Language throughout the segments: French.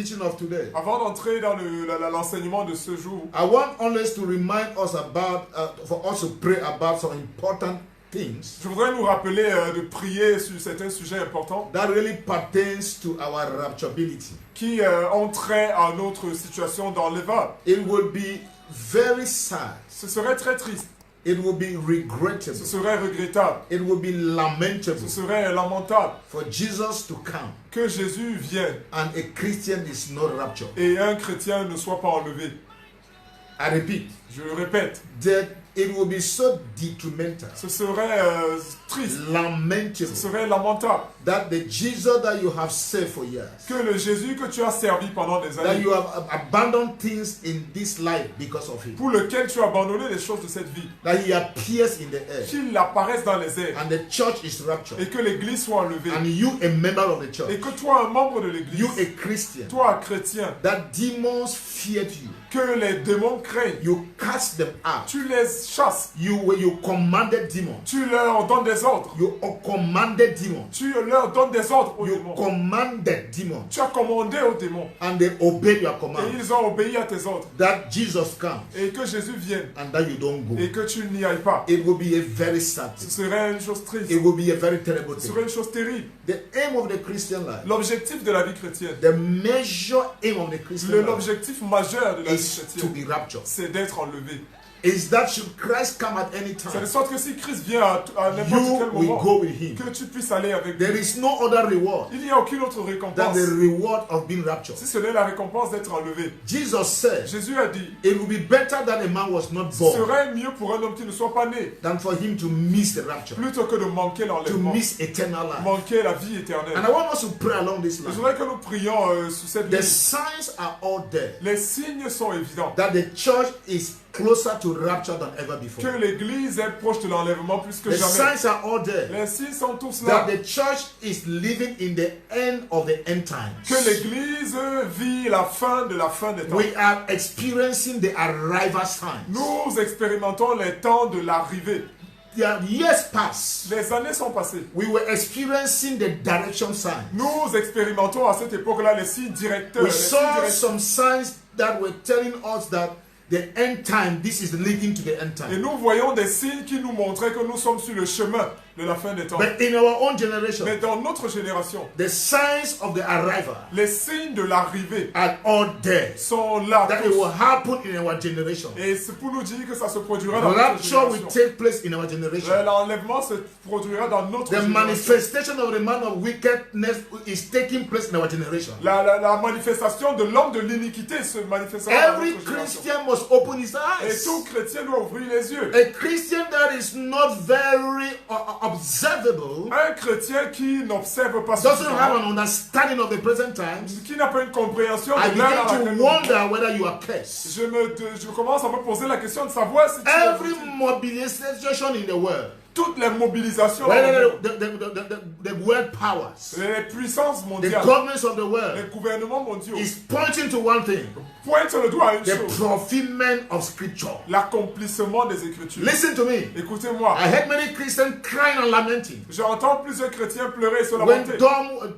teaching of today, Avant d'entrer dans l'enseignement de ce jour, I want always to remind us about, for us to pray about some important things je voudrais nous rappeler de prier sur certains sujets importants that really pertains to our rapturability. qui ont trait à notre situation d'enlèvement. It would be very sad. Ce serait très triste, It would be ce regrettable. serait regrettable, It would be lamentable ce serait lamentable for Jesus to come que Jésus vienne and a Christian is not raptured. et un chrétien ne soit pas enlevé. I repeat, Je le répète, that it would be so detrimental, ce serait triste, lamentable, ce serait lamentable that the Jesus that you have served for years, que le Jésus que tu as servi pendant des that années, you have abandoned things in this life because of him, pour lequel tu as abandonné les choses de cette vie, that he appears in the air, qu'il apparaisse dans les airs and the church is raptured, et que l'église soit enlevée and you a member of the church, et que toi, un membre de you l'église, a Christian, toi, un chrétien, that demons feared you, que les démons craignent, you cast them out, tu les chasses, you commanded demons, tu leur donnes des ordres, you commanded demons, tu leur donnes des ordres aux you démons, commanded demons, tu as commandé aux démons and they obeyed your et command, ils ont obéi à tes ordres that Jesus comes et que Jésus vienne and that you don't go. et que tu n'y ailles pas. It will be a very sad Ce thing. serait une chose triste, It will be a very terrible ce thing. serait une chose terrible. The aim of the Christian life, L'objectif de la vie chrétienne, the major aim of the Christian life l'objectif majeur de la vie is to chrétienne, be raptured. c'est d'être enlevé. Is that should Christ come at any C'est de time, sorte que si Christ vient à n'importe you quel will moment, go with him. que tu puisses aller avec There lui. is no other reward Il n'y a aucune autre than récompense the reward of being raptured. si ce n'est la récompense d'être enlevé. Jesus said, Jésus a dit, it will be better that a man was not ce born serait mieux pour un homme qui ne soit pas né, than for him to miss the rapture, plutôt que de manquer to l'enlèvement, miss eternal life. manquer la vie And éternelle. I want us to pray along this Je line. voudrais que nous prions sur cette The ligne. signs are all there Les signes sont évidents. that the church is closer to rapture than ever Que before. l'église est proche de l'enlèvement plus que The jamais. signs are all there Les signes sont tous that là. the church is living in the end of the end times. Que l'église vit la fin de la fin des temps. We are experiencing the arrival signs. Nous expérimentons les temps de l'arrivée. The years pass. Les années sont passées. We were experiencing the direction signs. Nous expérimentons à cette époque-là les signes directeurs. We Les signes saw directeurs. some signs that were telling us that the end time, this is leading to the end Et time. nous voyons des signes qui nous montraient que nous sommes sur le chemin de la fin des temps. But in our own generation, Mais dans notre génération, the signs of the arrival les signes de l'arrivée are all there. sont là. That it will happen in our generation. Et c'est pour nous dire que ça se produira dans notre Rapture will génération. take place in our generation. L'enlèvement se produira dans notre The génération. manifestation of the man of wickedness is taking place in our generation. La manifestation de l'homme de l'iniquité se manifestera dans Every notre génération. Christian must open his Et eyes. tout chrétien doit ouvrir les yeux. A Christian that is not very observable Un chrétien qui n'observe pas doesn't have suffisamment, an understanding of the present times. qui n'a pas une compréhension I de l'heure dans begin laquelle to nous wonder whether you are cursed. je commence à me poser la question de savoir si tu es Every mobilization in the world, toutes les mobilisations, whether the world powers, les puissances the mondiales, governments of the les world, gouvernements mondiaux is pointing to one thing: pointent le doigt à une the chose, fulfillment of Scripture. l'accomplissement des Écritures. Listen to me. Écoutez-moi, I heard many Christians crying and lamenting j'entends plusieurs chrétiens pleurer et se when lamenter.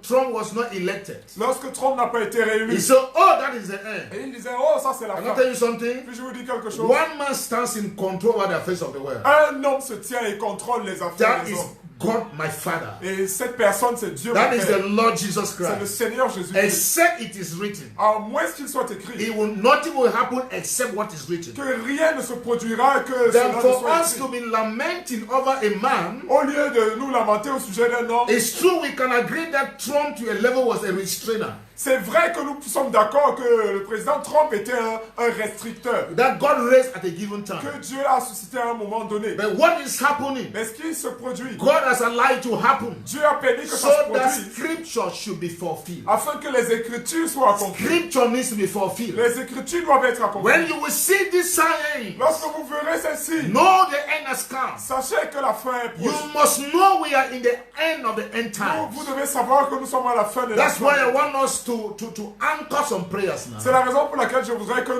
Trump was not elected. Lorsque Trump n'a pas été He réélu, said, "Oh, that is the end." et il disait, oh, ça c'est la Can I fin. tell you something? Puis je vous dis quelque chose. One man stands in control over the affairs of the world. Un homme se tient et contrôle les affaires That des is hommes. God, my Father. Et cette personne, c'est Dieu. That mon is Père. the Lord Jesus C'est le Christ. Seigneur Jésus-Christ. Except it is written, À moins qu'il soit écrit nothing will happen except what is written. que rien ne se produira que Then cela ne for soit us to écrit. be lamenting over a man, Au lieu de nous lamenter au sujet d'un homme, it's true we can agree that Trump to a level was a restrainer. c'est vrai que nous sommes d'accord que le président Trump était un restricteur, That God raised at a given time. que Dieu a suscité à un moment donné. But what is happening? Mais ce qui se produit, God has allowed to happen Dieu a permis que so ça se that produise Scripture should be fulfilled. afin que les Écritures soient accomplies. Scripture needs to be fulfilled. Les Écritures doivent être accomplies. When you will see this sign, Lorsque vous verrez ceci, know the end has come. sachez que la fin est You proche. must know we are in the end of the end Vous times. devez savoir que nous sommes à la fin de la That's why I fin. want us to anchor some prayers C'est now la raison pour laquelle je voudrais que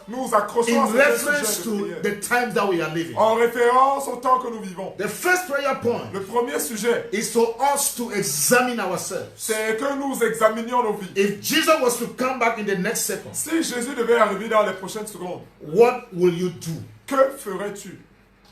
nous accrochons à in certains reference sujets de to prière. the times that we are living. En référence au temps que nous vivons. The first prayer point Le premier sujet, is for us to examine ourselves. c'est que nous examinions nos vies. If Jesus was to come back in the next second, Si Jésus devait arriver dans les prochaines secondes, what will you do? que ferais-tu?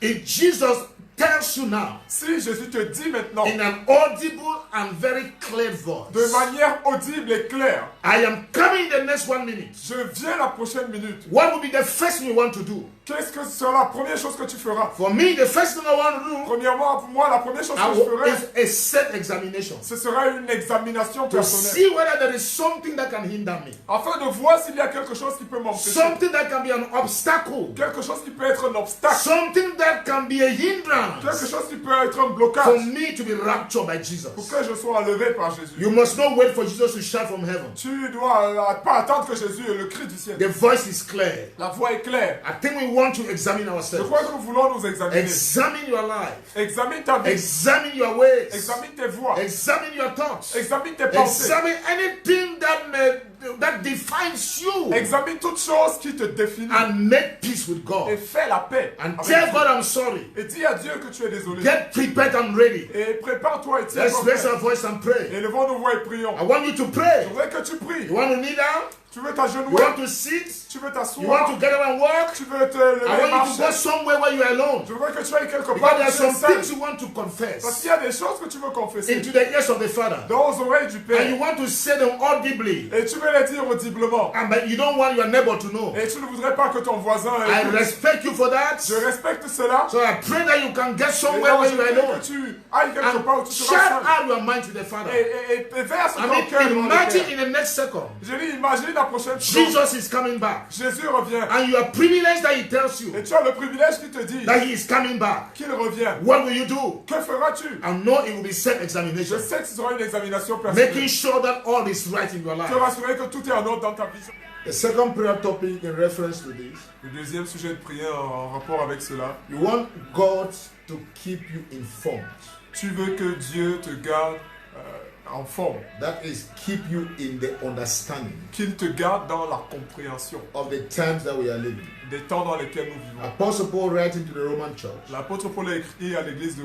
If Jesus tells you now Si Jésus te dit maintenant, in an audible and very clear voice, de manière audible et claire, I am coming in the next 1 minute, je viens la prochaine minute, what will be the first thing you want to do? qu'est-ce que sera la première chose que tu feras? For me, the first thing I want to do Premièrement, pour moi, la première chose que je ferai, is a self-examination. ce sera une examination To personnelle. see whether there is something that can hinder me. Afin de voir s'il y a quelque chose qui peut m'empêcher. Something that can be an obstacle. Quelque chose qui peut être un obstacle. Something that can be a hindrance Quelque chose qui peut être un for blocage. me to be raptured by Pour Jesus. que je sois enlevé par Jésus. You must not wait for Jesus to shout from heaven. Tu dois pas attendre que Jésus ait le cri du ciel. The voice is clear. La voix est claire. I think we want to examine Je ourselves. crois que nous voulons nous examiner. Examine your life. Examine ta vie. Examine your ways. Examine tes voies. Examine your thoughts. Examine tes pensées. Examine anything that defines you. Examine toute chose qui te définit. And make peace with Et God. fais la paix. And avec tell Dieu. God I'm sorry. Et dis à Dieu que tu es désolé. Get prepared and ready. Et prépare-toi et tiens Let's raise prêt. our voice and pray. Élevons nos voix et prions. I want you to pray. Je voudrais que tu pries. You want to kneel down? Tu veux You t'agenouiller. want to sit? Tu veux You want t'asseoir. to get up and walk? Tu veux te I lever et want you to go marcher. somewhere where you are alone. Je voudrais que tu ailles quelque Because part. there are où tu es some seul. things you want to Parce confess qu'il y a des choses que tu veux confesser. into the ears of the Father. Dans les oreilles du And Père. you want to say them audibly. Et tu veux les dire audiblement. And but you don't want your neighbor to know. Et tu ne voudrais pas que ton voisin I écoute. respect you for that. Je respecte cela. So I pray that you can get Et somewhere donc, where je you are prie alone. que tu ailles quelque part où tu And seras shout seul. out your mind to the Father. Et verse I ton cœur mean, devant le imagine Père. in the next second, Je dis, imagine la prochaine seconde. Jesus is coming back. Jésus revient. And you are privileged that he tells you Et tu as le privilège qui te dit that he is coming back. qu'il revient. What will you do? Que feras-tu? I know it will be Je self-examination. sais que ce sera une examination personnelle. Making sure that all is right in your Te life. rassurer que tout est en ordre dans ta vie. The second prayer topic in reference to this, Le deuxième sujet de prière en rapport avec cela. you want God to keep you informed. Tu veux que Dieu te garde en forme. That is, keep you in the understanding Qu'il te garde dans la compréhension of the times that we are living. des temps dans lesquels nous vivons. Apostle Paul writing to the Roman church, L'apôtre Paul a écrit à l'église des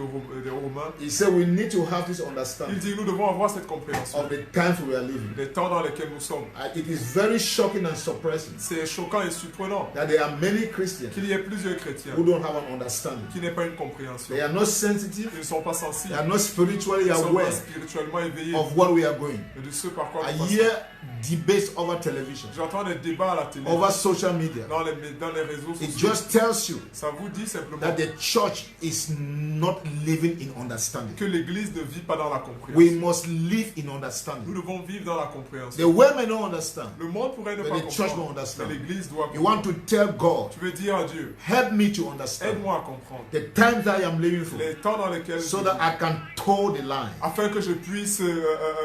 Romains. he said we need to have this Il understanding dit nous devons avoir cette compréhension of the times we are living. des temps dans lesquels nous sommes. It is very shocking and surprising C'est choquant et surprenant that there are many Christians qu'il y ait plusieurs chrétiens who don't have an understanding. qui n'aient pas une compréhension. They are not sensitive, Ils ne sont pas they sensibles, are not spiritually ils ne sont aware pas spirituellement éveillés of what we are going. de ce par quoi I nous passons. hear debates over television, J'entends des débats à la télé, over social media. dans les réseaux It sociaux. just tells you Ça vous dit simplement that the church is not living in understanding. que l'Église ne vit pas dans la We compréhension. must live in Nous understanding. devons vivre dans la The compréhension. world may not understand, Le monde pourrait ne but pas the church don't comprendre, understand. mais l'Église doit You want comprendre. to tell God, Tu veux dire à Dieu, help me to understand aide-moi à comprendre the times that I am living for, les temps dans lesquels so je that vis, I can toe the line. afin que je puisse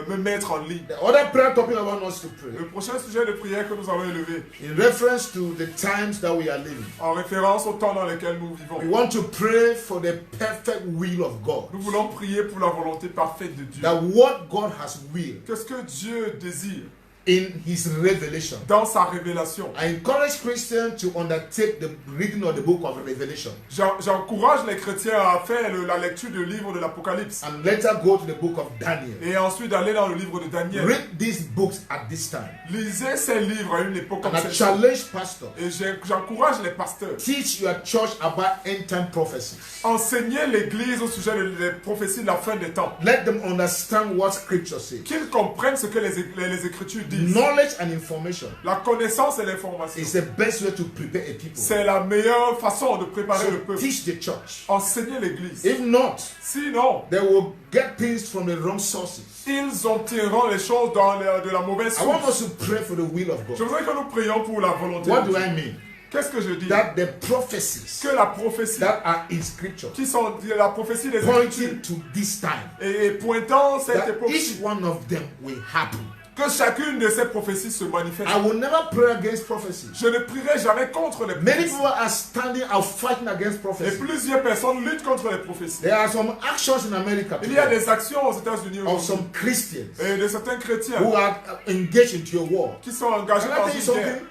me mettre en ligne. The other prayer topic I want us to pray, Le prochain sujet de prière que nous avons élevé, in reference to the times that we are living, en référence au temps dans lequel nous vivons. we want to pray for the perfect will of God. Nous voulons prier pour la volonté parfaite de Dieu. That what God has willed Qu'est-ce que Dieu désire in His revelation. dans sa révélation? I encourage Christians to undertake the reading of the book of Revelation J'encourage les chrétiens à faire la lecture du livre de l'Apocalypse and later go to the book of Daniel. et ensuite d'aller dans le livre de Daniel. Read these books at this time. Lisez ces livres à une époque comme And I celle-ci. challenge pastors. Et j'encourage les pasteurs. Teach your church about end time prophecies. Enseignez l'Église au sujet des prophéties de la fin des temps. Let them understand what Scripture says. Qu'ils comprennent ce que les Écritures disent. Knowledge and information La connaissance et l'information. is the best way to prepare a people. C'est la meilleure façon de préparer le So peuple. teach the church. Enseignez l'Église. If not, Sinon, they will get things from the wrong sources. ils obtiendront les choses de la mauvaise I want source. us to pray for the will of Je God. voudrais que nous prions pour la volonté What de do Dieu. I mean? Qu'est-ce que je dis? That the prophecies Que la prophétie, that are in Scripture qui sont la prophétie des Écritures, pointing to this time, et pointant cette that époque, each one of them will happen. Que chacune de ces prophéties se manifeste. I will never pray against prophecy. Je ne prierai jamais contre les Many prophéties. people are standing out fighting against Et prophecy. plusieurs personnes luttent contre les prophéties. There are some actions in America Il y a today des actions aux États-Unis of aujourd'hui some Christians et de certains chrétiens who are engaged into your war. qui sont engagés Can I dans tell you une something? guerre.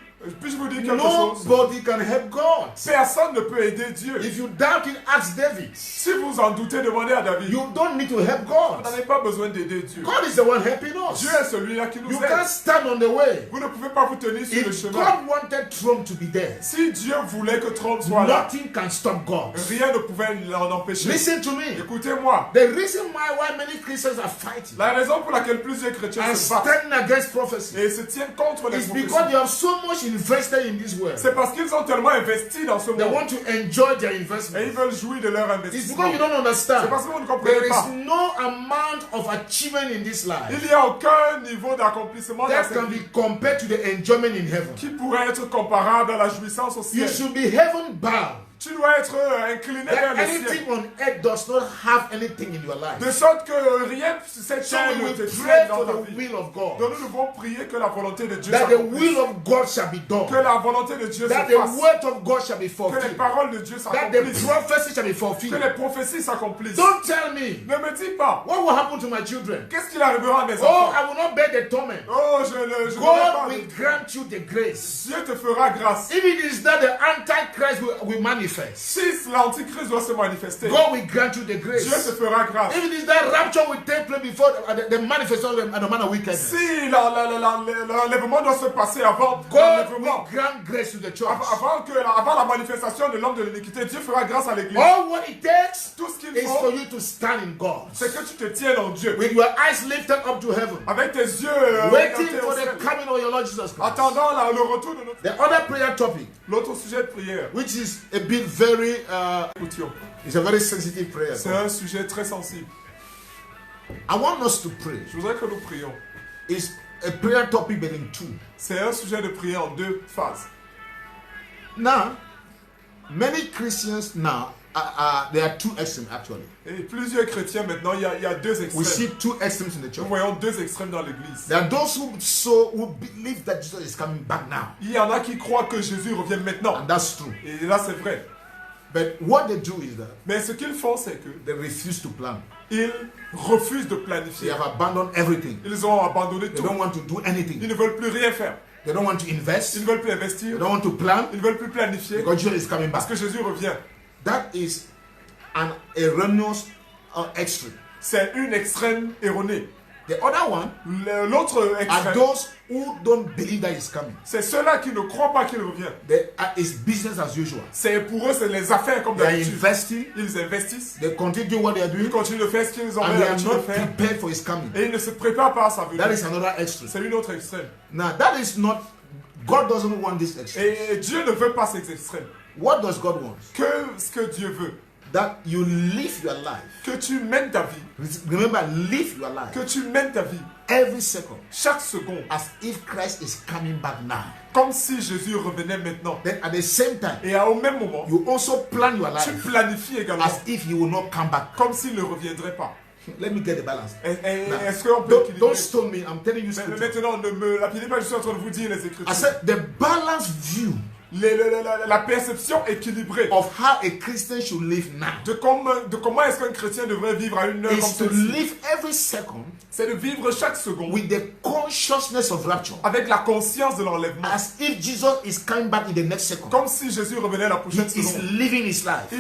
Puis-je vous dire quelque chose? Nobody can help God. Personne ne peut aider Dieu. If you doubt it, ask David. Si vous en doutez, demandez à David. You don't need to help Vous God. n'avez pas besoin d'aider Dieu. God is the one helping us. Dieu est celui-là qui nous You aide. can't stand on the way. Vous ne pouvez pas vous tenir sur le If chemin. God wanted Trump to be there, Si Dieu voulait que Trump soit là, nothing can stop God. rien ne pouvait l'en empêcher. Listen to me. Écoutez-moi. The reason why many Christians are fighting La raison pour laquelle plusieurs chrétiens and se battent standing against prophecy et se tiennent contre les is because prophéties, they have so much invested in this world. c'est parce qu'ils ont tellement investi dans ce They monde want to enjoy their et ils investment. veulent jouir de leur It's investissement. because you don't C'est understand. parce que vous ne There comprenez is pas. no amount of achievement in this life Il n'y a aucun niveau d'accomplissement dans that cette can vie be compared to the enjoyment in heaven. qui pourrait être comparable à la jouissance au You ciel. should be heaven bound. Tu dois être incliné vers That le ciel. anything on earth does not have anything in your life. De sorte que rien sur cette So terre we ne will te pray tienne dans for ta the vie. will of God. Donc nous devons prier que la volonté de Dieu That the s'accomplisse. will of God shall be done. Que la volonté de Dieu se That the fasse. word of God shall be Que les fulfilled. paroles de Dieu That the s'accomplissent. prophecy shall be Que fulfilled. les prophéties s'accomplissent. Don't tell me Ne me dis pas, what will happen to my children. qu'est-ce qu'il arrivera à mes Oh, enfants? I will not bear the torment. Oh, je n'aurai God pas. will grant you the grace. Dieu te fera grâce. If it is that the Antichrist will manifest, Si l'antichrist doit se manifester, God will grant you the Dieu te grace. fera grâce. If it is that rapture will take place before the manifestation and the man of wickedness, Si l'enlèvement doit se passer avant God l'enlèvement, will grant grace to the church. avant la manifestation de l'homme de l'iniquité, Dieu fera grâce à l'église. All what it takes Tout ce qu'il is for faut, you to stand in God c'est que tu te tiennes en Dieu. with your eyes lifted up to heaven, Avec tes yeux waiting orientés for au the ciel. coming of your Lord Jesus Christ. Attendant le retour de notre... The other prayer topic, L'autre sujet de prière, which is a bit very, écoutions. it's a very sensitive prayer. C'est un sujet très sensible. I want us to pray. Je voudrais que nous prions. It's a prayer topic but in two. C'est un sujet de prière en deux phases. Now, many Christians now, there are two extremes actually. Et plusieurs chrétiens maintenant, il y a deux We extrêmes. see two extremes in the Nous church. voyons deux extrêmes dans l'église. There are those who believe that Jesus is coming back now, Il y en a qui croient que Jésus revient maintenant. and that's true. Et là, c'est vrai. But what they do is that Mais ce qu'ils font, c'est que they refuse to plan. ils refusent de They planifier. have abandoned everything. Ils ont abandonné They tout. don't want to do anything. Ils ne veulent plus rien faire. They don't want to Ils invest. ne veulent plus They investir. don't want to plan Ils ne veulent plus planifier. because Jesus is coming Parce back. que Jésus revient. That is an erroneous extreme. C'est une extrême erronée. The other one L'autre are extrême, those who don't believe that he's coming. c'est ceux-là qui ne croient pas qu'il revient. It's business as usual. C'est pour eux, c'est les affaires comme They are d'habitude. investing. Ils investissent. They continue doing what they are Ils doing, continuent de faire ce qu'ils ont and they are l'habitude de not faire. prepared for his coming. Et ils ne se préparent pas à sa venue. That is another extreme. C'est une autre extrême. Now, that is not. God doesn't want this extreme. Et Dieu ne veut pas ces extrêmes. What does God want? Que ce que Dieu veut, That you live your life. que tu mènes ta vie, Remember, live your life que tu mènes ta vie every second chaque seconde, as if Christ is coming back now. comme si Jésus revenait maintenant. Then at the same time, Et au même moment, you also plan your tu life planifies également as if he will not come back. comme s'il ne reviendrait pas. Let me get the balance. Est-ce qu'on peut Don't équilibrer? stone me. I'm telling you Mais scripture. maintenant, ne me lapidez pas, je suis en train de vous dire les I Écritures. said the balanced view La perception équilibrée of how a Christian should live now de comment est-ce qu'un chrétien devrait vivre à une heure is comme to celle-ci, live every second c'est de vivre chaque seconde with the consciousness of rapture, avec la conscience de l'enlèvement. as if Jesus is coming back in the next second. Comme si Jésus revenait à la He prochaine is seconde. living his life.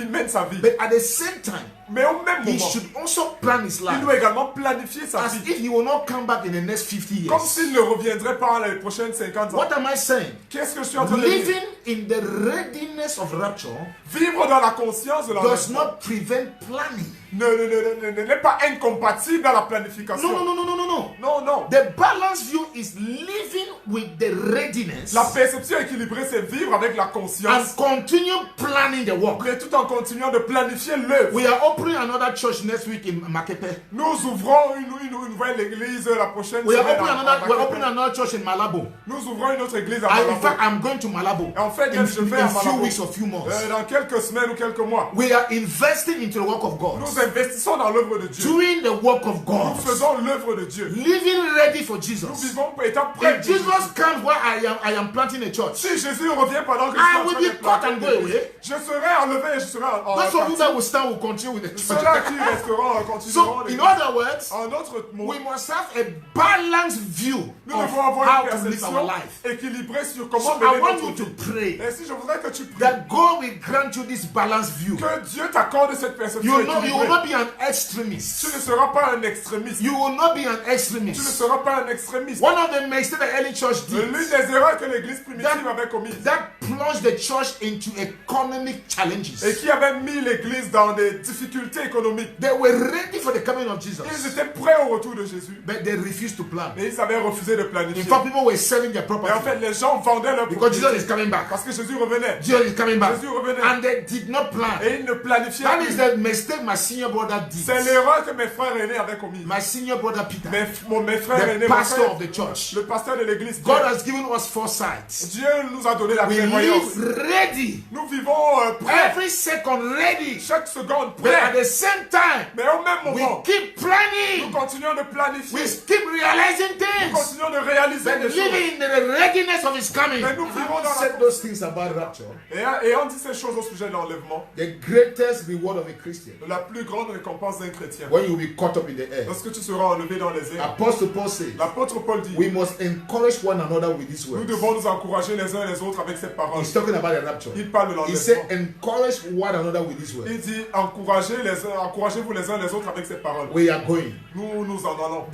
Mène sa vie. But at the same time, Mais au même he moment, should also plan his il life doit également planifier sa as vie. if he will not come back in the next 50 Comme years. s'il ne reviendrait pas les prochaines 50 ans. What am I saying? Qu'est-ce que je suis en train de dire? Living in the readiness of rapture Vivre dans la conscience de does l'enlèvement not prevent planning. n'est pas incompatible dans la planification. No. Non, non. The balanced view is living with the readiness La perception équilibrée, c'est vivre avec la and conscience, continue planning the work. mais tout en continuant de planifier l'œuvre. We are opening another church next week in Makepe. Nous ouvrons une nouvelle église la prochaine We are semaine. we're opening another church in Malabo. Nous ouvrons une autre église à In Malabo. fact, I'm going to Malabo Et en fait, in je vais a à few Malabo weeks or few months. dans quelques semaines ou quelques mois. We are investing into the work of God. Nous investissons dans l'œuvre de Dieu. Doing the work of Nous God. faisons l'œuvre de Dieu. Living ready for Nous Jesus. vivons étant prêts. If Jesus comes while I am planting a church, Si Jésus revient pendant que I je will suis be en train caught and de go planter, away. je serai enlevé et je serai en those of you parti. that will stand will continue with the church. Ceux-là qui resteront continueront. So, in other words, En d'autres mots, we must have a balanced view nous of devons avoir how une to live perception our life. équilibrée sur So comment I mener want notre you to vie. pray Et si je voudrais que tu pries, that God will grant you this balanced view. que Dieu t'accorde cette perception You will équilibrée. not be an Tu extremist. ne seras pas un extrémiste. You will not be an Tu ne extremist. seras pas un extrémiste. One of the mistakes the early church L'une did des erreurs que l'église primitive avait commises that plunged the church into economic et challenges. qui avait mis l'église dans des difficultés économiques. They were ready for the coming of Ils Jesus, étaient prêts au retour de Jésus, but they refused to plan. mais ils avaient refusé de In planifier. fact, people were selling their Et en property fait, les gens vendaient leur because propriété Jesus is coming back. parce que Jésus revenait. Jesus is coming back. Jésus revenait. And they did not plan. Et ils ne planifiaient That plus. is the mistake my senior brother did. C'est l'erreur que mes frères aînés avaient commise. My senior brother Peter, Mes frères aînés, the mon pastor frère, of the church. le pasteur de l'église, God has given us foresight. Dieu nous a donné la We prévoyance. live ready, Nous vivons prêts, every second ready, chaque seconde but at prêts. the same time, Mais au même we moment, keep nous planning, continuons de we planifier. keep realizing Nous things, continuons de réaliser but des choses. living in the readiness of His coming. Mais nous vivons dans Said those things about rapture. Et on dit ces choses au sujet de l'enlèvement. The greatest reward of a Christian, La plus grande récompense d'un chrétien. when you will be caught up in the air. Lorsque tu seras enlevé dans les airs. Apostle Paul says, L'apôtre Paul dit, we must encourage one another with these nous words. devons nous encourager les uns les autres avec cette parole. He's talking about the rapture. Il parle de He said, l'enlèvement. encourage one another with these words. Il dit, encouragez-vous les uns les autres avec cette parole. We are going. Nous en allons.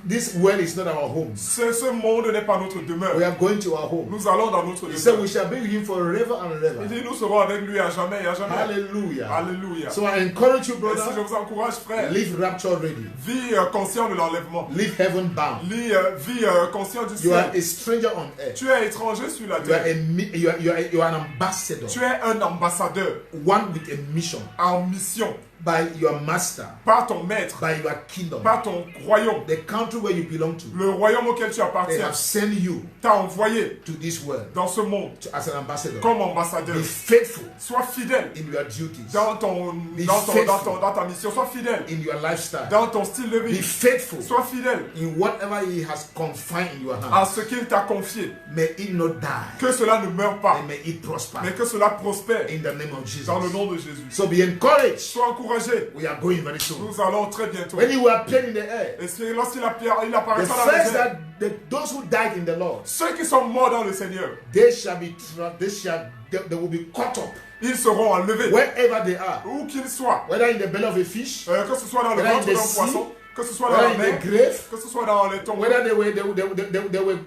This world is not our home. Ce monde n'est pas notre demeure. We are going to our home. Nous allons dans notre He said, demeure. we shall be with him forever and Il ever. dit, nous serons avec lui à jamais et à jamais. Hallelujah. Alléluia. So I encourage you, Et si je brother, vous encourage, frère, live rapture ready. vis conscient de l'enlèvement. Live heaven bound. Vis conscient du You are ciel. a stranger on earth. Tu es étranger sur la You are, terre. you are an ambassador. Tu es un ambassadeur One with a mission en mission by your master, par ton maître, by your kingdom. par ton royaume. The country where you belong to. Le royaume auquel tu They appartiens have sent you t'a envoyé to this world dans ce monde as an ambassador. comme ambassadeur. Be faithful Sois fidèle in your duties, dans faithful. ta mission. Sois fidèle in your lifestyle. dans ton style de Be vie. faithful Sois fidèle in whatever He has confined in your à hands. ce qu'il t'a confié. May it not die, Que cela ne meure pas, and may it prosper mais que cela prospère in the name of Jesus. dans le nom de Jésus. So be encouraged. Sois encouragé. We are going very soon. Nous allons très bientôt. When you are playing in the air, Et lorsqu'il il the apparaîtra dans first les airs, those who died in the Lord, ceux qui sont morts dans le Seigneur, they will be caught up ils seront enlevés. wherever they are, Où qu'ils soient, whether in the belly of a fish, que ce soit dans le Whether in ventre the d'un sea, poisson, que ce soit dans whether la in mer, the grave, que ce soit dans les tombes, whether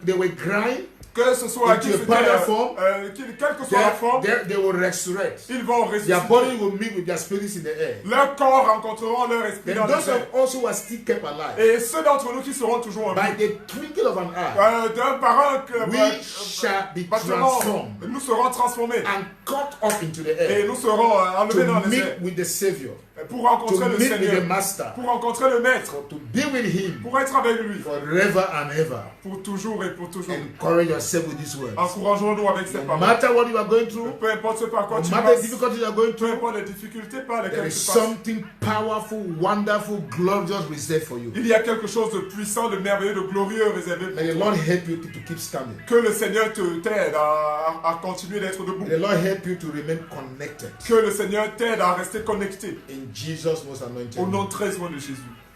they were grind, que ce soit into a powder form, quelle que soit la forme, they will resurrect. ils vont Their ressusciter. body will meet with their spirits in the air. Leurs corps rencontreront leur esprit Then dans those les airs. of us who are still kept alive, Et ceux d'entre nous qui seront toujours en by vie, the twinkle of an eye, d'un par un we shall be transformed nous serons transformés and caught up into the et air nous serons enlevés dans to les airs meet with the Savior, pour to rencontrer le meet with the Seigneur, Master, pour rencontrer le Maître, to be with Him pour être avec lui, forever and ever. pour toujours et pour toujours. Encourage yourself with these words. Encourageons-nous avec ces No paroles. matter what you are going through, Peu importe ce par quoi no tu matter the passes, difficulties you are going peu through, importe les difficultés par there lesquelles is tu passes, something powerful, wonderful, glorious reserved for you. il y a quelque chose de puissant, de merveilleux, de glorieux réservé May the pour toi. Lord help you to keep standing. Que le Seigneur t'aide à continuer d'être debout. May the Lord help you to remain connected. Que le Seigneur t'aide à rester connecté. In Jesus' most anointed Au name. nom très soin de Jésus.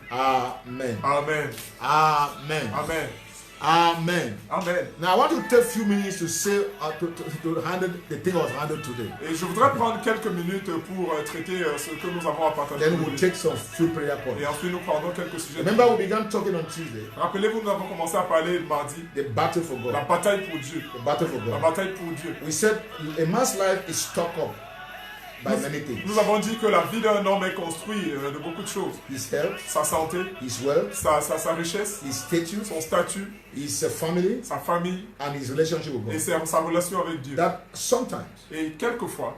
Amen. Amen. Amen. Amen. Amen. Amen. Now I want to take a few minutes to say to handle the thing I was handled today. Et je voudrais prendre quelques minutes pour traiter ce que nous avons à partager. Then we'll take some few prayer Et points. ensuite nous prendrons quelques sujets. Remember, we began talking on Tuesday. Rappelez-vous, nous avons commencé à parler mardi. The battle for La God. bataille pour Dieu. The battle for La God. bataille pour Dieu. We said a man's life is stuck up by many things. Nous avons dit que la vie d'un homme est construite de beaucoup de choses. His health, Sa santé, his wealth, sa richesse, his status, son statut, his family, sa famille and his relationship with et God. sa relation avec Dieu. That sometimes Et quelquefois,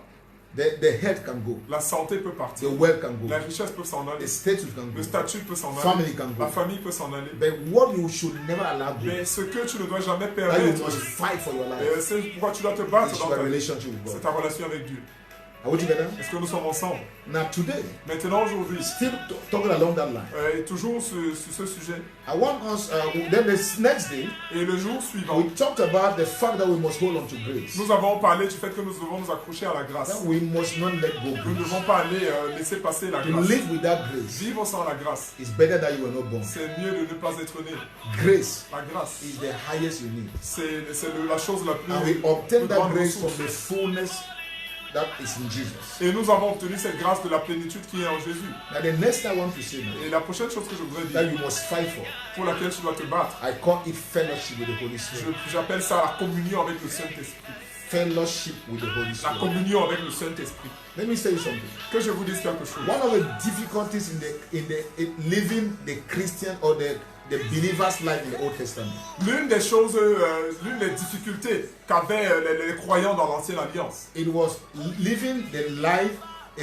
The health can go. La santé peut The partir. wealth can go. La richesse peut s'en aller. The status can Le go. statut peut s'en aller. Family can La go. famille peut s'en aller. But what you should never allow go, Mais ce que tu ne dois jamais that you permettre, must fight for your life, c'est pourquoi tu dois te battre is dans your ta vie. relationship with C'est God. ta relation avec Dieu. Are we together? Est-ce que nous sommes ensemble? Now today, Maintenant, aujourd'hui, still talking along that line, et toujours sur ce sujet, I want us, then the next day, et le jour suivant, we talked about the fact that we must hold on to grace. nous avons parlé du fait que nous devons nous accrocher à la grâce. That we must not let go Nous ne grace. devons pas aller laisser passer la To grâce. live without grace Vivre sans la grâce, is better that you were not born. c'est mieux de ne pas être né. Grace La grâce, is the highest you need. c'est la chose la plus, And we plus obtain that grande grace from ressource. the fullness that is in Jesus. Et nous avons obtenu cette grâce de la plénitude qui est en Jésus. Now the next thing I want to say now, Et la prochaine chose que je voudrais that dire, you must fight for, pour laquelle tu dois te battre, I call it fellowship with the Holy Spirit. j'appelle ça la communion avec le Saint-Esprit. Fellowship with the Holy La Spirit. communion avec le Saint-Esprit. Let me say something. Que je vous dise quelque chose. One of the difficulties in living the Christian or the believer's life in the Old Testament L'une des choses, l'une des difficultés qu'avaient les croyants dans l'Ancienne Alliance, it was living a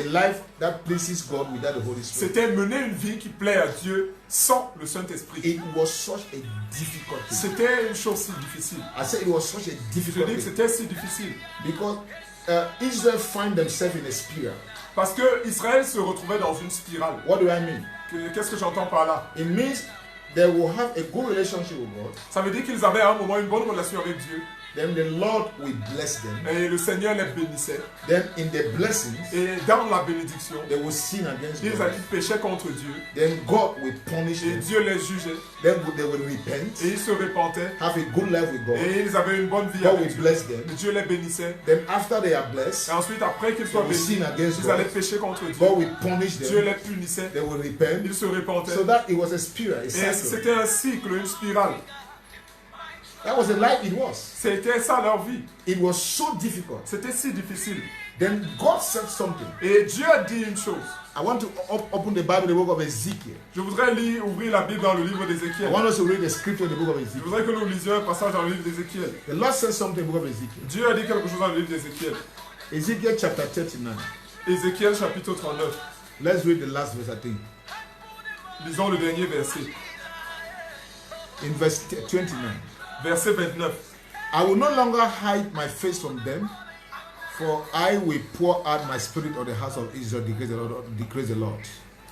life that pleases God without the Holy Spirit. c'était mener une vie qui plaît à Dieu sans le Saint-Esprit. It was such a difficulty. C'était une chose si difficile. I said it was such a Je dis que difficulty c'était si difficile. because Israel find themselves in a spiral. Parce que Israël se retrouvait dans une spirale. What do I mean? Qu'est-ce que j'entends par là? It means they will have a good relationship with God. Ça veut dire qu'ils avaient à un moment une bonne relation avec Dieu. Then the Lord will bless them. Et le Seigneur les bénissait. Then in the blessings, Et dans la bénédiction, they will sin against ils God. péchaient contre Dieu. Then God will punish Et them. Dieu les jugeait. Then they will repent, Et ils se repentaient. have a good life with God. Et ils avaient une bonne vie God avec will Dieu. bless them. Et Dieu les bénissait. Then after they are blessed, Et ensuite, après qu'ils soient They will sin bénis, against ils allaient God. pécher contre Dieu. God will punish Dieu them. les punissait. They will repent. Ils se repentaient. So that it was a spiral, a Et cycle. c'était un cycle, une spirale. That was the life it was. C'était ça leur vie. It was so difficult. C'était si difficile. Then God said something. Et Dieu a dit une chose. I want to open the Bible, the book of Ezekiel. Je voudrais ouvrir la Bible dans le livre I d'Ézéchiel. want us to read the scripture in the book of Je Ezekiel. voudrais que nous lisions un passage dans le livre d'Ézéchiel. The Lord said something in the book of Ezekiel. Dieu a dit quelque chose dans le livre d'Ézéchiel. Ezekiel chapter 39. Ézéchiel chapitre 39. Let's read the last verse, I think. Lisons le dernier verset. In verse 29. Verset 29. I will no longer hide my face from them, for I will pour out my spirit on the house of Israel, declares the Lord.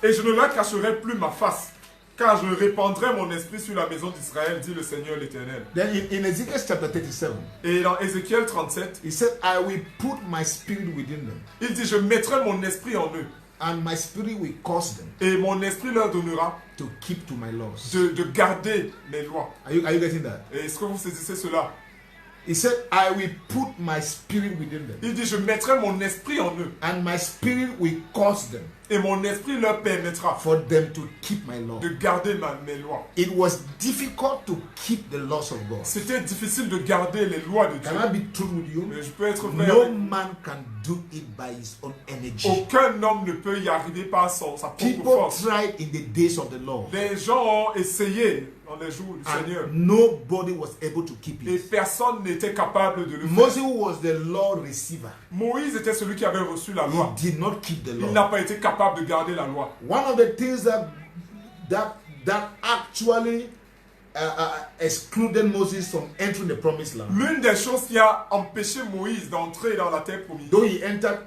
Et je ne leur cacherai plus ma face, car je répandrai mon esprit sur la maison d'Israël, dit le Seigneur l'Éternel. Then in Ezekiel chapter 37, Et dans Ézéchiel 37, he said, I will put my spirit within them, il dit, je mettrai mon esprit en eux, and my spirit will cause them et mon esprit leur donnera to keep to my laws. de garder mes lois. Are you getting that? Et est-ce que vous saisissez cela? He said, I will put my spirit within them, Il dit, je mettrai mon esprit en eux, and my spirit will cause them et mon esprit leur permettra for them to keep my law. de garder mes lois. It was difficult to keep the laws of God. C'était difficile de garder les lois de Dieu. Can I be true with you? Mais je peux être vrai No avec vous. man can do it by his own energy. Aucun homme ne peut y arriver par sa propre People force. tried in the days of the Lord, Les gens ont essayé dans les jours du Seigneur. and nobody was able to keep Et it. personne n'était capable de le faire. Moses was the law receiver. Moïse était celui qui avait reçu la loi. He did not keep the Il law. n'a pas été capable de garder la loi. One of the things that actually excluded Moses from entering the promised land, L'une des choses qui a empêché Moïse d'entrer dans la terre promise, though he entered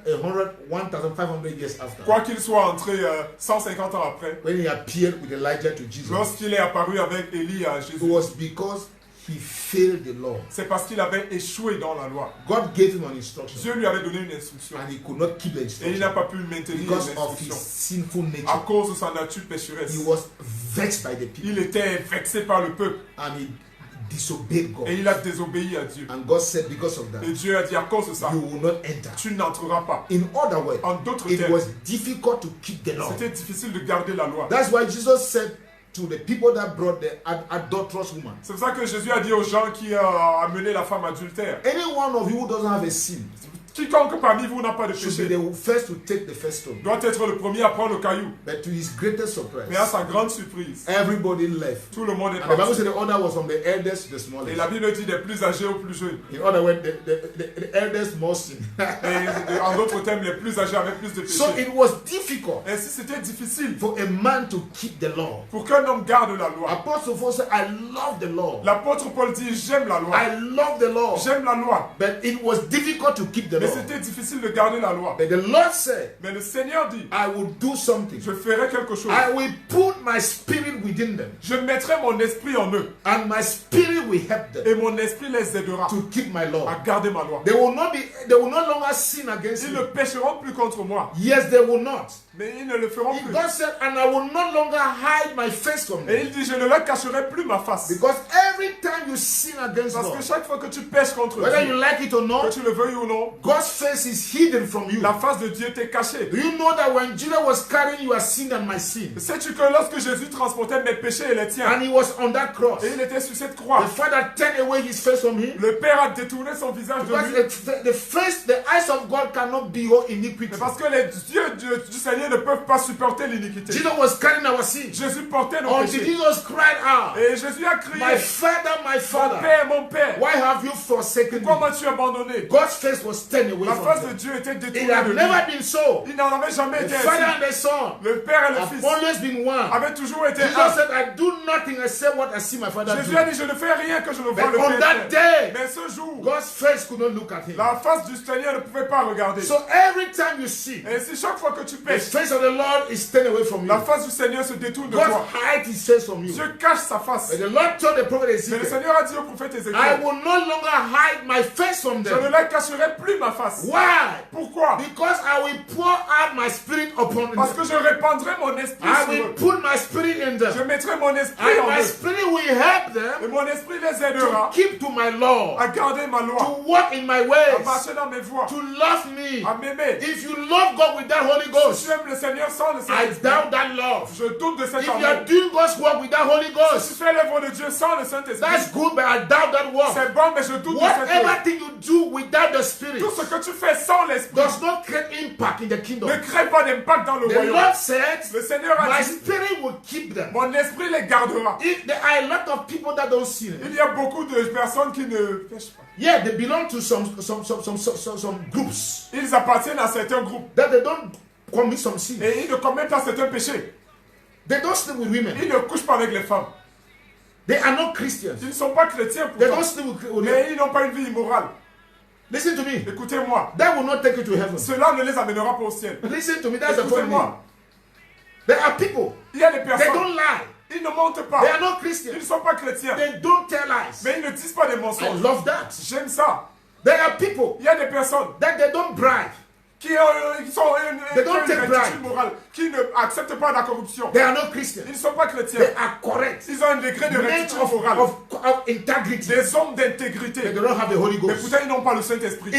1,500 years after, quoi qu'il soit entré 150 ans après, when he appeared with Elijah to Jesus, lorsqu'il est apparu avec Élie à it Jésus, was because he failed the law. c'est parce qu'il avait échoué dans la loi. God gave him an instruction, Dieu lui avait donné une instruction and he could not keep the et il n'a instruction pas pu maintenir because of his l'instruction sinful à nature. cause de sa nature pécheresse. He was vexed by the people, Il était vexé par le peuple and he disobeyed God. et il a désobéi à Dieu. And God said, because of that, Et Dieu a dit à cause de ça, you will not enter. tu n'entreras pas. In other words, En d'autres it termes, was difficult to keep the law. c'était difficile de garder la loi. That's why Jesus said to the people that brought the adulterous woman, C'est pour ça que Jésus a dit aux gens qui ont amené la femme adultère, any one of you who doesn't have a sin, Quiconque parmi vous n'a pas de should be péché the first to take the first stone. doit être le premier à prendre le caillou. But to his greatest Mais à surprise, sa grande surprise, everybody left. tout le monde est And the Bible parti. said the order was from the eldest to the Et smallest. la Bible dit des plus âgés aux plus jeunes. In other words, the eldest more sin. Et en d'autres termes, les plus âgés avaient plus de So péché. it was difficult Ainsi, c'était difficile for a man to keep the law. pour qu'un homme garde la loi. Apostle Paul said, I love the law. L'apôtre Paul dit, j'aime la loi. I love the law. J'aime la loi. But it was difficult to keep the Mais law. c'était difficile de garder la loi. But the Lord said, Mais le Seigneur dit, I will do something. je ferai quelque chose. I will put my spirit within them, Je mettrai mon esprit en eux. and my spirit will help them Et mon esprit les aidera to keep my law. à garder ma loi. They will no longer sin against Ils me. ne pécheront plus contre moi. Yes, they will not. Mais ils ne le feront plus. God said, and I will no longer hide my face from Et them. il dit, je ne leur cacherai plus ma face. Because every time you sin against Parce que God, chaque fois que tu pêches contre whether you Dieu, like it or que not, tu le veuilles ou non, God's face is hidden from you. la face de Dieu t'est cachée. Do you know that when Jesus was carrying your sin and my sin, Sais-tu que lorsque Jésus transportait mes péchés et les tiens, and he was on that cross, et il était sur cette croix, the Father turned away his face from him? le Père a détourné son visage de Because lui. the eyes of God cannot behold iniquity. Mais parce que les yeux du Seigneur ne peuvent pas supporter l'iniquité. Jesus was carrying our sin. Jésus portait nos Until péchés. Jesus cried out, Et Jésus a crié, my mon Father, Père, mon Père, why have you forsaken pourquoi me? m'as-tu abandonné? God's face was turned away La from face de him. Dieu était It détournée had de lui. never been so. Il n'en avait jamais The été Father ainsi. and the Son Le Père et le have Fils always been one. avaient toujours été Jesus un. said, I do nothing except what I see my Father Jésus do. a dit, je ne fais rien que je ne vois But le on Père that faire. day, Mais ce jour, God's face could not look at him. la face du Seigneur ne pouvait pas regarder. So every time you sin, Et si chaque fois que tu the pêches, face of the Lord is turned away from you. la face du Seigneur se détourne de God toi, hides his face from you. Dieu cache sa face. But the Lord told the prophet Mais le Ezekiel, Seigneur a dit au prophète I Ézéchiel, will no longer hide my face from je ne them. leur cacherai plus ma face. Why? Pourquoi? Because I will pour out my spirit upon them. Parce que je répandrai mon esprit I sur will eux. put my spirit in Je them. mettrai mon esprit And en my eux. spirit will help Et them mon esprit les to aidera keep to my law, à garder ma loi, to walk in my à ways, marcher dans mes voies, to love me. à m'aimer. If you love God with that Holy Si Ghost, tu aimes le Seigneur sans le I Saint-Esprit, doubt that love. je doute de cet If you amour. are doing God's work with that Holy Si Ghost, tu fais l'œuvre de Dieu sans le Saint-Esprit, that's good, but I doubt that work. c'est bon, mais je doute de cette Whatever œuvre. thing you do without the Spirit Tout ce que tu fais sans l'Esprit does not create impact in the kingdom. ne crée pas d'impact dans le The royaume. Lord said, Le Seigneur a my dit, spirit will keep them. mon esprit les gardera. If there are a lot of people that don't sin, Il y a beaucoup de personnes qui ne pêchent pas. yeah, they belong to some groups Ils appartiennent à certains groupes that they don't commit some sin. et ils ne commettent pas certains péchés. They don't sleep with women. Ils ne couchent pas avec les femmes. They are not Christians. Ils ne sont pas chrétiens They pourtant, don't sleep with women. mais ils n'ont pas une vie immorale. Listen to me. Écoutez-moi, That will not take you to heaven. cela ne les amènera pas au ciel. Listen to me. That's the point. Écoutez-moi, There are people. il y a des They personnes, don't lie. ils ne mentent They pas, are not ils Christians. ne sont pas chrétiens, They don't tell lies. mais ils ne disent pas des I mensonges. love that. J'aime ça. There are people Il y a des personnes that they don't bribe. qui sont They don't une take rectitude bribe. morale, qui n'acceptent pas la corruption. They are not Christians. Ils ne sont pas chrétiens. They are correct. Ils ont un degré de Men rectitude of morale. of integrity. Des hommes But d'intégrité. they don't have the Holy Mais Ghost. pourtant, ils n'ont pas le Saint-Esprit.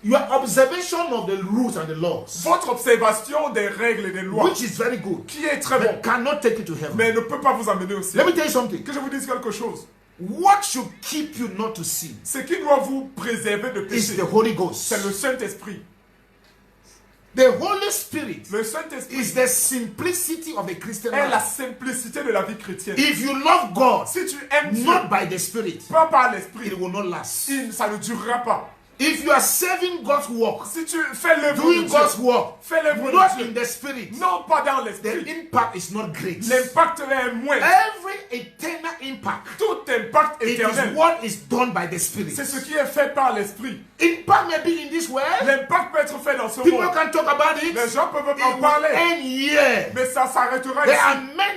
Your observation of the rules and the laws, Votre observation des règles et des lois, which is very good, qui est très but bon, cannot take you to heaven. mais ne peut pas vous amener au Let ciel. me tell you something. Que je vous dise quelque chose. What should keep you not to sin Ce qui doit vous préserver de is péché, the Holy Ghost. c'est le Saint-Esprit. The Holy Spirit Le Saint-Esprit is the simplicity of the Christian est la life. simplicité de la vie chrétienne. If you love God, Si tu aimes Dieu, not by the Spirit, pas par l'Esprit, it will not last. ça ne durera pas. If you are serving God's work, Si tu fais l'œuvre de doing Dieu, God's work, fais l'œuvre not de in Dieu, the Spirit, non pas dans the l'Esprit, impact is not great. l'impact est moindre. Every eternal impact, Tout impact it is éternel, what is done by the Spirit. c'est ce qui est fait par l'Esprit. Impact may be in this way. L'impact peut être fait dans ce People monde. can talk about it. Les gens peuvent It en will parler, end here. mais ça s'arrêtera There ici.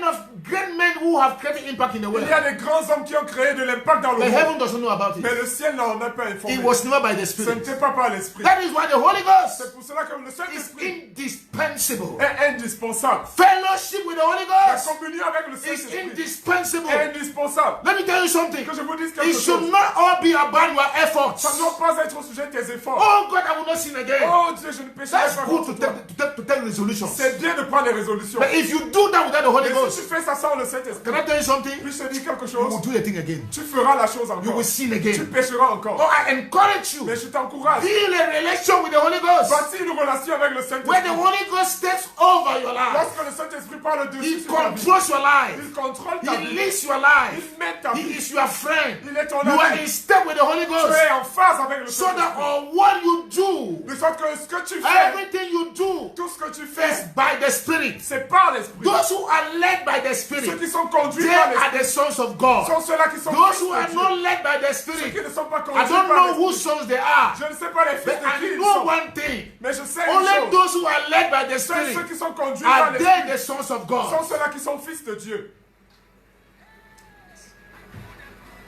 are great men who have created impact in the Il world. y a des grands hommes qui ont créé de l'impact dans le But monde. heaven doesn't know about Mais it. le ciel n'en a pas informé. It was never by the Ce Spirit. n'était pas par l'Esprit. That is why the Holy Ghost C'est pour cela que le is Saint-Esprit indispensable. est indispensable. Fellowship with the Holy La Ghost communion avec le is Saint-Esprit indispensable. est indispensable. Let me tell you something. Que je vous dise quelque It should chose. not all be about your Ça efforts. ne doit pas être au sujet de tes efforts. Oh God, I will not sin again. Oh Dieu, je ne pécherai That's pas good contre to toi. take resolutions. C'est bien de prendre les résolutions. But if you do that without the Holy Mais Ghost, si tu fais ça ça sent le Saint-Esprit. Can I tell you something? Puis-je te dire quelque You will chose? do the thing again. Tu feras la chose You encore. will sin Tu again. pécheras Oh, encore. I encourage you. Mais je t'encourage. Build a relation with the Holy Ghost. Bâtis une relation avec le Where the Saint-Esprit. Holy Ghost takes over your life. Lorsque le Saint-Esprit parle dessus He sur ta vie, controls your life. il contrôle ta He vie. leads your life. Il mène ta He vie. is your friend. Il est ton You are ami. in step with the Holy Tu Ghost. es en phase avec le So that Saint-Esprit. on what you do, De sorte que ce que tu fais, everything you do tout ce que tu is fais, by the Spirit. c'est par l'Esprit. Those who are led by the Ceux Spirit, qui sont conduits they par are l'Esprit the sons of God. sont ceux-là qui sont Those fils who de are Dieu. not led by the Ceux Spirit, qui ne sont pas I conduits don't par know whose l'Esprit. sons they are, Je ne sais pas les fils but de qui I ils know sont. one thing. Mais je sais une Only chose. those who are led by the Seuls ceux Spirit qui sont conduits par are l'Esprit they the sons of sont God. ceux-là qui sont fils de Dieu.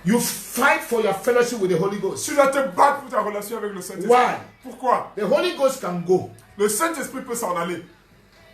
You fight for your fellowship with the Holy Ghost. Tu dois te battre pour ta relation avec le Saint-Esprit. Why? Pourquoi? The Holy Ghost can go. Le Saint-Esprit peut s'en aller.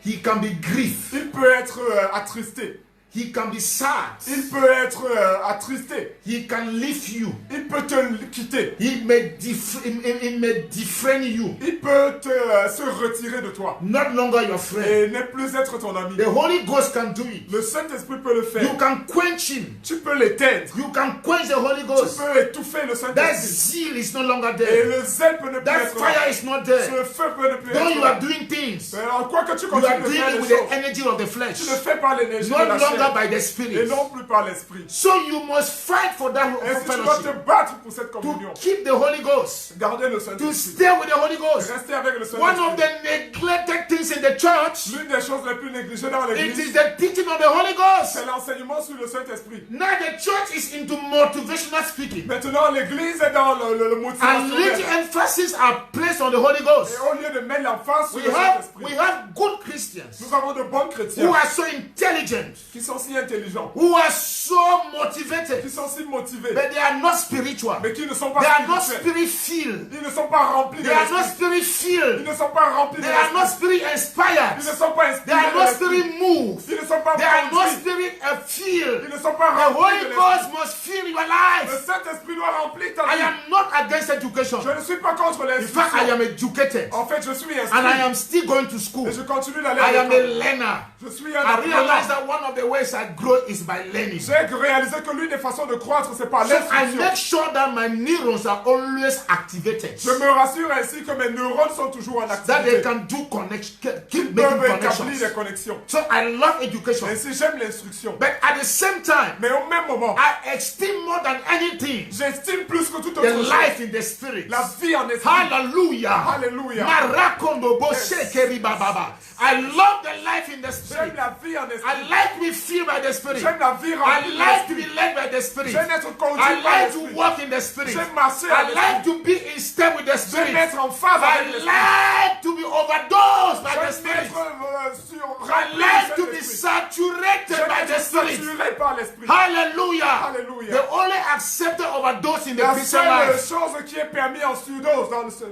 He can be grieved. Il peut être attristé. He can be sad. Il peut être attristé. He can leave you. Il peut te quitter. He may defriend you. Il peut se retirer de toi. Not longer your friend. Et ne plus être ton ami. The Holy Ghost can do it. Le Saint-Esprit peut le faire. You can quench him. Tu peux l'éteindre. You can quench the Holy Tu Ghost. peux étouffer le That Saint-Esprit. zeal is no longer Et there. le zèle peut ne plus That être fire là. is not there. Ce feu peut ne plus Though être you are là. doing things, Mais en quoi que tu you continues are de doing faire it les with choses, the energy of the flesh, tu le fais par l'énergie de not la longer chair. by the Et Spirit. non plus par l'Esprit. So you must fight for that Ainsi, tu dois te fellowship, battre pour cette communion. to keep the Holy Ghost, Garder le to Saint-Esprit. stay with the Holy Ghost. Rester avec le One of Saint-Esprit. the neglected things in the church, L'une des choses les plus négligées dans it l'église, is the teaching of the Holy Ghost. c'est l'enseignement sur le Saint-Esprit. Now the church is into motivational speaking, Maintenant, l'église est dans le and motivationnel. little emphasis are placed on the Holy Ghost. Et au lieu de mettre l'emphase sur We le Saint-Esprit, have good Christians nous avons de bons who chrétiens are so intelligent, qui sont si intelligents, who are so motivated, qui sont si motivés, but they are not spiritual. mais qui ne sont pas They are not spirituels. spirit-filled. Ils ne sont pas remplis de They are not l'esprit. Ils spirit-filled. ne sont pas remplis de They are not l'esprit. Ils spirit-inspired. ne sont pas They inspirés are de not l'esprit. spirit-moved. Ils ne sont pas They are not conduits. spirit-filled. Ils ne sont pas The remplis de Holy l'esprit. Ghost must fill your Le life. Saint-Esprit doit remplir ta I vie. am not against education. Je ne suis pas contre In fact, I l'instruction. am educated. En fait, je suis And I instruit. am still going to school. Et je continue d'aller I à am a l'école. learner. Je suis un I realize apprenant. that one of the ways I grow is by learning. So J'ai réalisé que l'une des façons de croître, c'est par I l'instruction. make sure that my neurons are always activated. Je me rassure ainsi que mes neurones sont toujours en That they activité. can do connection, keep Ils making peuvent établir connections. des connexions. So I love education. Ainsi, j'aime l'instruction. But at the same time, Mais au même moment, I esteem more than anything j'estime plus que toute the autre chose life in the spirit. la vie en esprit. Hallelujah. Alléluia. Marakondo bo shekeri bababa. I love the life in the spirit. J'aime la vie en I esprit. like to be filled by the spirit. J'aime la vie I remplie de like to be l'esprit. led by the spirit. J'aime être I conduit par like to l'esprit. walk in the spirit. J'aime marcher I avec like l'esprit. to be in step with the J'aime spirit. être en phase I avec l'esprit. like to be overdosed by the J'aime spirit. être I rempli like to de be l'esprit. saturated J'aime by the être spirit. saturé par l'esprit. Hallelujah. Alléluia. The only accepted overdose in the La Christian seule life chose qui est permise en surdose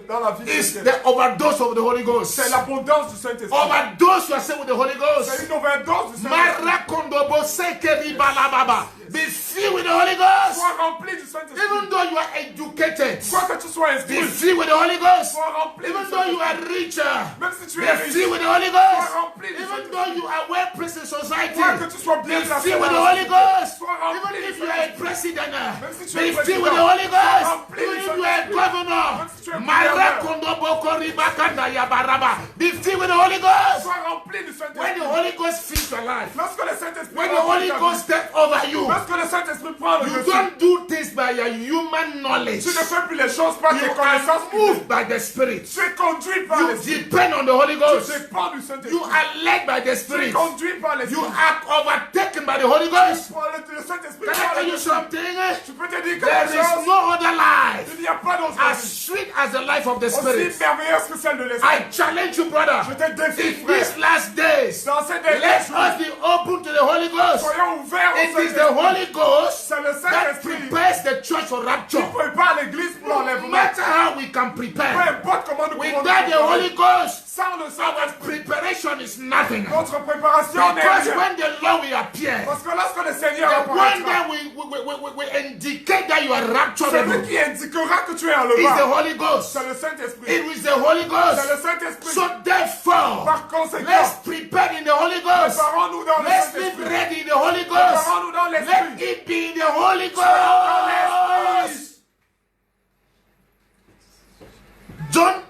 dans la vie is chrétienne, the overdose of the Holy Ghost. c'est l'abondance du Saint-Esprit. Overdose yourself with the Holy C'est Ghost. une overdose du Saint-Esprit. Marakondobo sekeri balababa. Be filled with the Holy Ghost. Sois rempli du Saint-Esprit. Even though you are educated, Quoi que tu sois be instruit, filled with the Holy Ghost. sois rempli du Even though you Saint-Esprit. are richer, Même si tu be es riche, filled with the Holy sois Ghost. rempli du Even Saint-Esprit. though you are well placed in society, Quoi que tu sois be bien placé filled with the dans la Holy Ghost. sois rempli Even du if you are a Saint-Esprit. president, si tu be es filled with the président, Holy Ghost. rempli du Even if you are a Saint-Esprit. governor, Même si tu es gouverneur. Marakondobo koribakanda yabaraba. Be filled with the Holy Ghost. Sois rempli du When Saint-Esprit. the Holy Ghost fills your life, Lorsque le Saint-Esprit when the Holy remplit ta Ghost vie, takes over you, lorsque le Saint-Esprit prend le you dessus, don't do things by your human knowledge. tu ne fais plus les choses par tes You connaissances are humaines. moved by the Spirit. Tu es conduit par You l'Esprit. depend on the Holy Tu Ghost. dépends du You Saint-Esprit. are led by the Tu es Spirit. conduit par l'Esprit. You are overtaken by the Holy Ghost. Le Saint-Esprit Can I prend tell le you dessus. something? Tu peux te dire There quelque is chose. no other life Il n'y a pas d'autre as vie sweet as the life of the aussi Spirit. merveilleuse que celle de l'Esprit. I challenge you, brother. Je te défie, In frère. these last days, Dans ces derniers let jours, us be open to the Holy Ghost. soyons ouverts au It is the Saint-Esprit. Holy Ghost C'est le that Saint-Esprit prepares the church for rapture. prépare l'église pour No l'enlèvement. matter how we can Peu prepare, importe comment nous pouvons nous without the Holy préparer. Ghost, Sans le our Saint-Esprit, preparation is nothing. notre préparation n'est Because rien. when the Lord will appear, Parce que lorsque le Seigneur the one apparaîtra, that will indicate that you are raptured celui qui indiquera que tu es is the enlevable, Holy Ghost. c'est le Saint-Esprit. It is the Holy C'est Ghost. le Saint-Esprit. So therefore, Par conséquent, let's prepare in the Holy Ghost. préparons-nous dans le Let's live Saint-Esprit. ready in the Holy Ghost. Préparons-nous dans Let l'Esprit. it be in the Holy dans l'Esprit. Ghost. Don't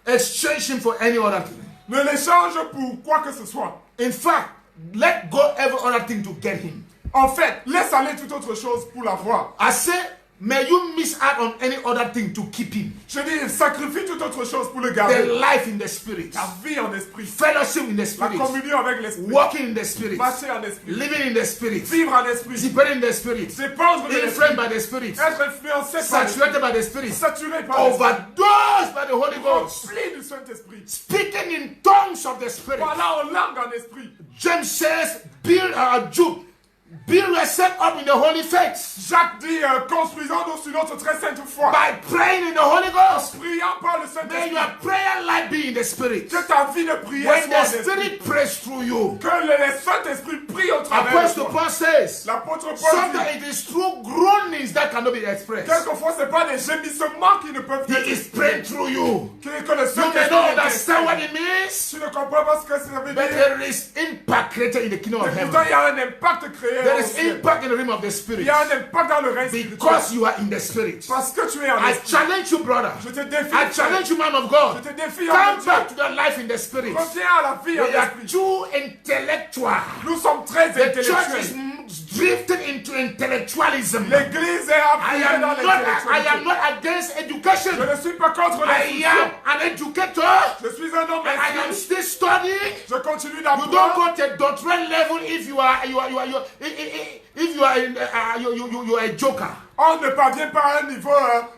exchange him for any other thing. Ne l'échange pour quoi que ce soit. In fact, let go every other thing to get him. En fait, laisse aller toute autre chose pour l'avoir. I say, may you miss out on any other thing to keep him. Je dis, sacrifie toute autre chose pour le The garder. life in the spirit, La vie en esprit. fellowship in the La spirit, communion avec l'esprit. walking in the spirit, Marcher en esprit. living in the spirit, Vivre en esprit. depending in the spirit, Dépendre de l'esprit. influenced by the spirit, Être influencé par l'esprit. saturated by the spirit, Saturé par l'esprit. overdosed by the Holy Ghost, Rempli du Saint-Esprit. speaking in tongues of the spirit. Parlant en langue en esprit. James says, build yourself up in the holy faith Jacques dit, construisons-nous sur notre très sainte foi. by praying in the Holy Ghost. Priant par le May Saint-Esprit. your prayer life be in the spirit. Que ta vie de prière When soit the en esprit. spirit prays through you, Que le Saint-Esprit prie au travers de Apostle toi. Paul says, L'apôtre Paul dit, sometimes it is through groanings that cannot be expressed. quelquefois ce n'est pas des gémissements qui ne peuvent He être is praying through you. que le You may Saint-Esprit not est understand what exprime. it means, Tu ne comprends pas ce que ça veut but dire. there is impact created in the kingdom Mais of pourtant, heaven. il y a un impact créé There au is ciel. impact in the realm of the Il spirit y a un impact dans le règne spirituel. because you are in the spirit. Parce que tu es en I esprit. challenge you, brother. Je te défie. I challenge you, man of God. Je te défie en Come Dieu. back to the life in the spirit. Reviens à la vie en We are esprit. too intellectual. Nous sommes très The church intellectuels. is drifted into intellectualism. L'église est I appuyée am dans not l'intellectualité. against Je education. ne suis pas contre I l'instruction. am an educator. Je suis un homme And I am instruit. still studying. Je continue You don't d'apprendre. go to doctorate level if you are a joker. On ne parvient pas à un niveau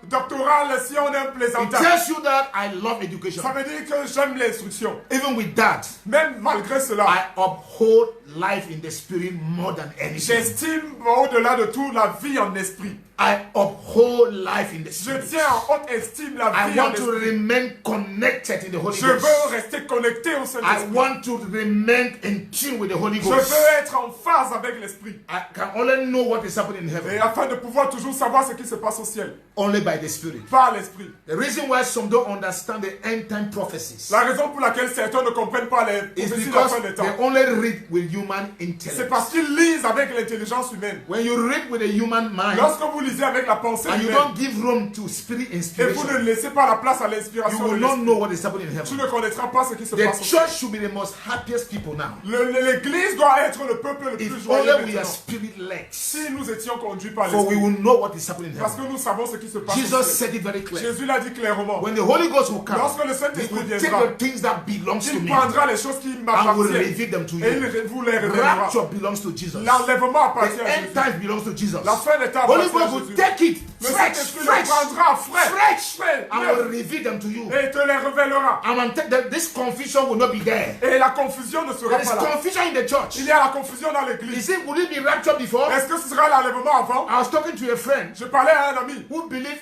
doctoral si on est un It plaisantin. tells you that I love education. Ça veut dire que j'aime l'instruction. Even with that, Même malgré cela, I uphold life in the spirit more than anything. j'estime au-delà de tout la vie en esprit. I uphold life in the Je spirit. tiens en haute estime la I vie en want to esprit. remain connected in the Holy Je Ghost. veux rester connecté au I Saint-Esprit. want to remain in tune with the Holy Je Ghost. veux être en phase avec l'esprit. I can only know what is happening in Et heaven afin de pouvoir toujours savoir ce qui se passe au ciel. only by the Spirit. Par l'esprit. The reason why some don't understand the end time prophecies La raison pour laquelle certains ne comprennent pas les is prophéties de la because fin des they temps, only read with human c'est intellect. parce qu'ils lisent avec l'intelligence humaine. When you read with a human mind Lorsque vous lisez avec la pensée and you humaine, don't give room to spirit et vous inspiration, ne laissez pas la place à you l'inspiration de will not l'esprit, know what is happening in tu heaven. ne connaîtras pas ce qui se The passe au ciel. church should be the most happiest people now. L'église doit être le peuple le plus If joyeux only we are maintenant. spirit-led, Si nous étions conduits par for we l'esprit, will know what is happening in parce que heaven. nous savons ce qui se passe au Jesus ciel. said it very clearly. Jésus l'a dit clairement. When the Holy Ghost will come, Lorsque le He Saint-Esprit will take viendra, the things that belongs to il me prendra les choses qui and will m'appartiennent reveal them to et you. il vous les révélera. Rapture belongs to Jesus. L'enlèvement appartient The à end Jésus. time belongs to Jesus. La fin des temps Holy appartient à Ghost will Jésus. take it Le fresh, Saint-Esprit le fresh, prendra frais, fresh, and neuf, will reveal them to you. et te les révélera. And this confusion will not be there. Et la confusion ne sera There is pas là. confusion in the church. Il y a la confusion dans You l'église. see, would it be rapture before? Est-ce que ce sera l'enlèvement avant? I was talking to a friend Je parlais à un ami who believe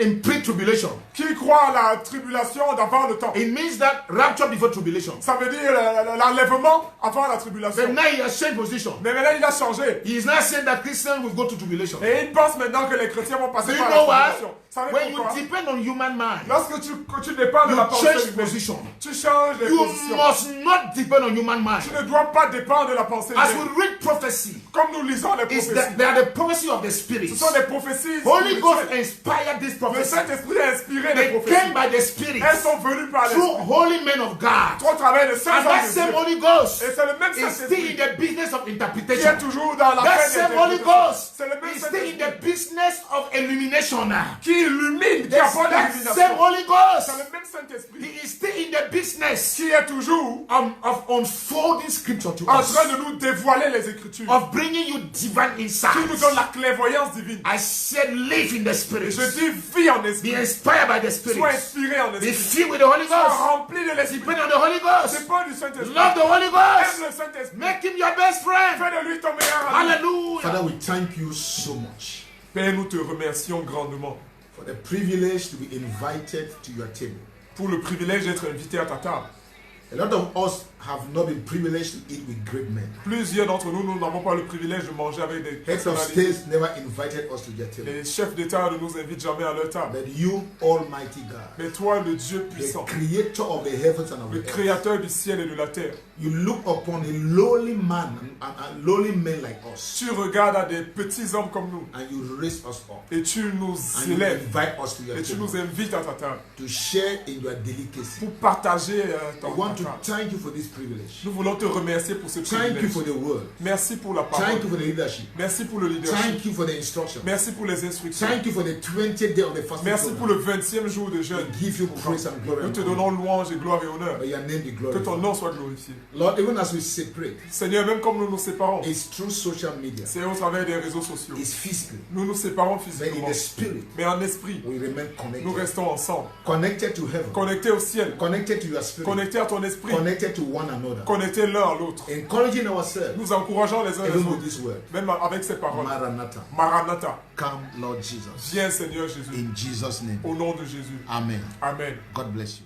in pre-tribulation. qui croit à la tribulation d'avant le temps. It means that rapture before tribulation. Ça veut dire l'enlèvement avant la But tribulation. now he has changed position. Mais maintenant il a changé. He is now saying that Christians will go to tribulation. Et il pense maintenant que les chrétiens vont Do passer you par know la why? tribulation. Savez When you pourquoi? depend on human mind, Lorsque tu dépends de la you pensée change humaine, position. tu changes les You positions. must not depend on human Tu mind. ne dois pas dépendre de la pensée As humaine. we read prophecy, Comme nous lisons les is prophéties. that they are the prophecy of the Spirit. Ce sont des prophéties Holy Ghost spirituelles. inspired this Le prophecy. Saint-Esprit a inspiré les They came prophéties. by the Spirit Elles sont venues par through l'Esprit. holy men of God. Au travers de saints And that hommes de same Dieu. Holy Ghost Et c'est le même is still in Saint-Esprit the business of qui est interpretation. toujours dans la That peine same Holy Ghost C'est le même is still in Saint-Esprit the business of illumination. qui illumine, qui That's apporte that l'illumination. same Holy C'est Ghost. le même Saint-Esprit He is still in the business qui est toujours of unfolding scripture to en us, train de nous dévoiler les Écritures, of bringing you divine qui insight. nous donne la clairvoyance divine. I said, live in the Et Spirit. je dis, vis en Be esprit. inspired by the Sois Spirit. inspiré en Be esprit. filled with the Holy Sois Ghost. rempli de l'esprit. Depend on the Holy Ghost. Dépends du Saint-Esprit. Love the Holy Aime Ghost. le Saint-Esprit. Make him your best friend. Fais de lui ton meilleur ami. Hallelujah. Father, we thank you so much Père, nous te remercions grandement for the privilege to be invited to your table. pour le privilège d'être invité à ta table. A lot of us have not been privileged to eat with great men. Plusieurs d'entre nous, nous n'avons pas le privilège de manger avec des Heads of personnalités. states never invited us to their table. Les chefs d'État ne nous invitent jamais à leur table. But you, Almighty God, Mais toi, le Dieu the puissant, creator of the heavens and of le the earth, créateur du ciel et de la terre, you look upon a lowly man and lowly men like us, tu regardes à des petits hommes comme nous and you raise us up, et tu nous and you élèves invite us to your et tu table nous invites à ta table to share in your delicacy. pour partager I ton want to table. thank you for this privilege. Nous voulons te remercier pour ce Thank you privilège. for the word. Merci pour la Thank parole. you for the leadership. Merci pour le leadership. Thank you for the instruction. Merci pour les instructions. Thank you for the 20th day of the fasting Merci pour program. le 20e jour de jeûne. We give you praise and glory. Nous And te honor. donnons louange et gloire et honneur. May your name be Que ton glorified. nom soit glorifié. Lord, even as we separate, Seigneur, même comme nous nous séparons, it's through social media, c'est au travers des réseaux sociaux. it's physical, Nous nous séparons but in physiquement, the spirit, mais en esprit, we remain nous connected. restons ensemble. Connected to heaven, Connectés au ciel, connected to your spirit, connectés à ton esprit, connected to one another, connectés l'un à l'autre. encouraging ourselves, Nous encourageons les uns les even with autres, this word. même avec ces paroles. Maranatha, Maranatha, come, Lord Jesus. viens Seigneur Jésus, In Jesus' name, au nom de Jésus. Amen. Amen. God bless you.